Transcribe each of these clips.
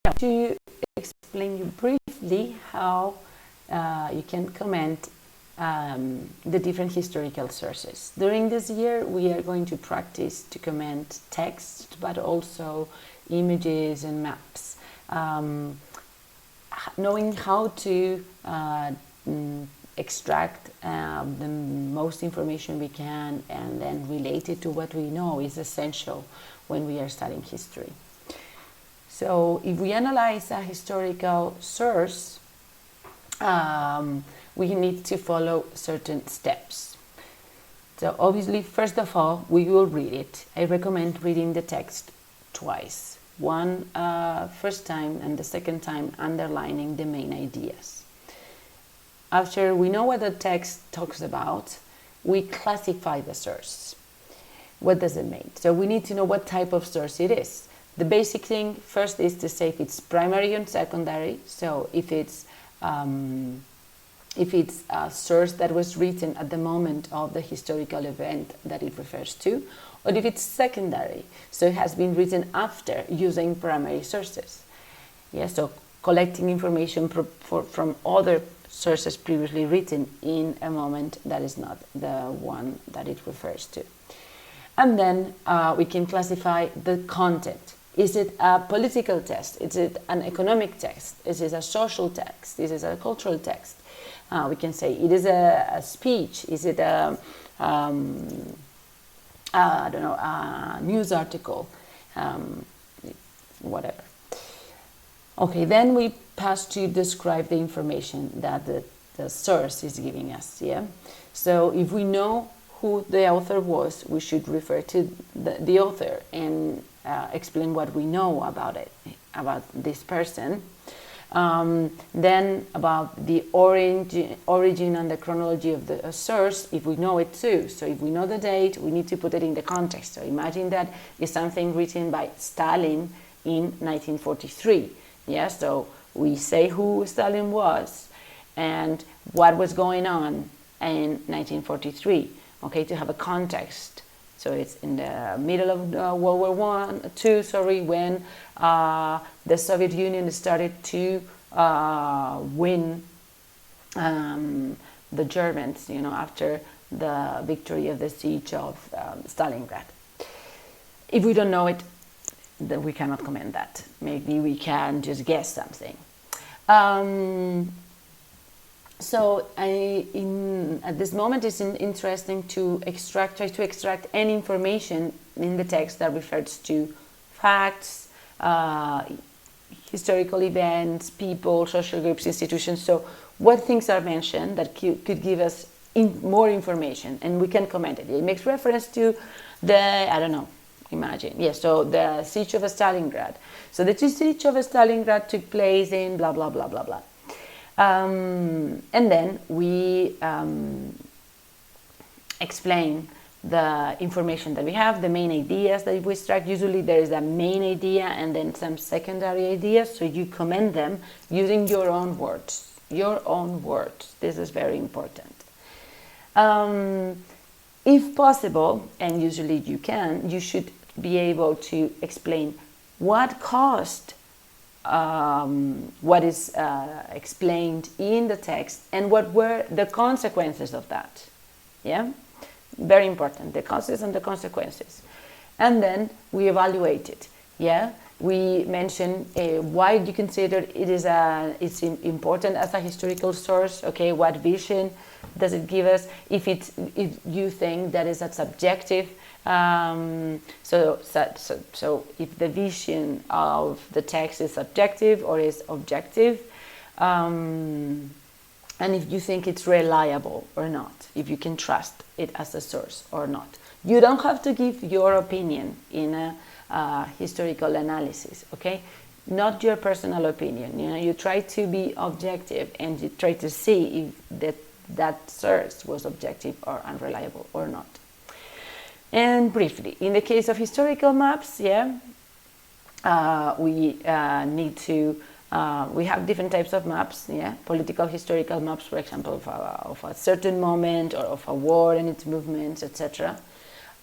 to explain you briefly how you can comment the different historical sources. During this year, we are going to practice to comment text, but also images and maps. Knowing how to extract the most information we can and then relate it to what we know is essential when we are studying history. So if we analyze a historical source, we need to follow certain steps. So obviously, first of all, we will read it. I recommend reading the text twice. One first time and the second time underlining the main ideas. After we know what the text talks about, we classify the source. What does it mean? So we need to know what type of source it is. The basic thing first is to say if it's primary and secondary. So if it's a source that was written at the moment of the historical event that it refers to, or if it's secondary, so it has been written after using primary sources. Yeah, so collecting information from other sources previously written in a moment that is not the one that it refers to. And then we can classify the content. Is it a political text? Is it an economic text? Is it a social text? Is it a cultural text? We can say it is a speech. Is it a news article? Whatever. Okay, then we pass to describe the information that the source is giving us. Yeah. So if we know who the author was, we should refer to the author and explain what we know about it, about this person. Then about the origin and the chronology of the source, if we know it too. So if we know the date, we need to put it in the context. So imagine that is something written by Stalin in 1943. Yeah, so we say who Stalin was and what was going on in 1943. Okay, to have a context. So it's in the middle of World War II, when the Soviet Union started to win the Germans, after the victory of the siege of Stalingrad. If we don't know it, then we cannot comment that. Maybe we can just guess something. So at this moment, it's interesting to try to extract any information in the text that refers to facts, historical events, people, social groups, institutions. So what things are mentioned that could give us more information, and we can comment it. It makes reference to so the siege of Stalingrad. So the siege of Stalingrad took place in blah, blah, blah, blah, blah. And then we explain the information that we have, the main ideas that we extract. Usually there is a main idea and then some secondary ideas, so you comment them using your own words. Your own words. This is very important. If possible, and usually you should be able to explain what caused what is explained in the text and what were the consequences of that. Yeah, very important, the causes and the consequences. And then we evaluate it. Yeah, we mention why you consider it's important as a historical source. Okay, what vision does it give us? If you think that is a subjective. So if the vision of the text is subjective or is objective, and if you think it's reliable or not, if you can trust it as a source or not. You don't have to give your opinion in a historical analysis, okay? Not your personal opinion. You try to be objective and you try to see if that source was objective or unreliable or not. And briefly, in the case of historical maps, we need to, we have different types of maps, political historical maps, for example, of a certain moment or of a war and its movements, etc.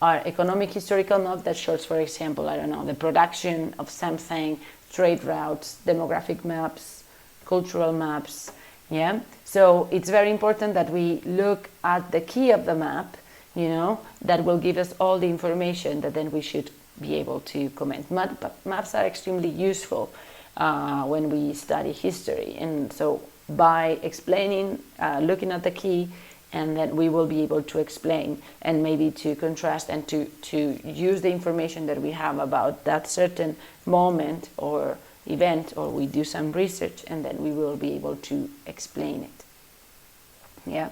Our economic historical map that shows, for example, the production of something trade routes, demographic maps, cultural maps. Yeah, so it's very important that we look at the key of the map, that will give us all the information that then we should be able to comment. Maps are extremely useful when we study history, and so by explaining, looking at the key, and then we will be able to explain and maybe to contrast and to use the information that we have about that certain moment or event, or we do some research, and then we will be able to explain it. Yeah.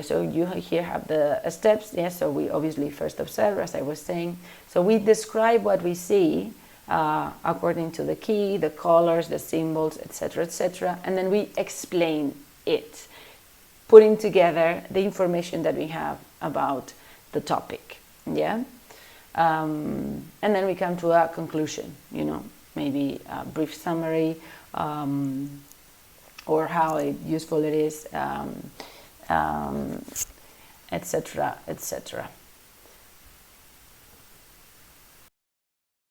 So you here have the steps. Yeah, so we obviously first observe, as I was saying. So we describe what we see according to the key, the colors, the symbols, etc., and then we explain it, putting together the information that we have about the topic. Yeah. And then we come to a conclusion, maybe a brief summary, or how useful it is, etc., etc.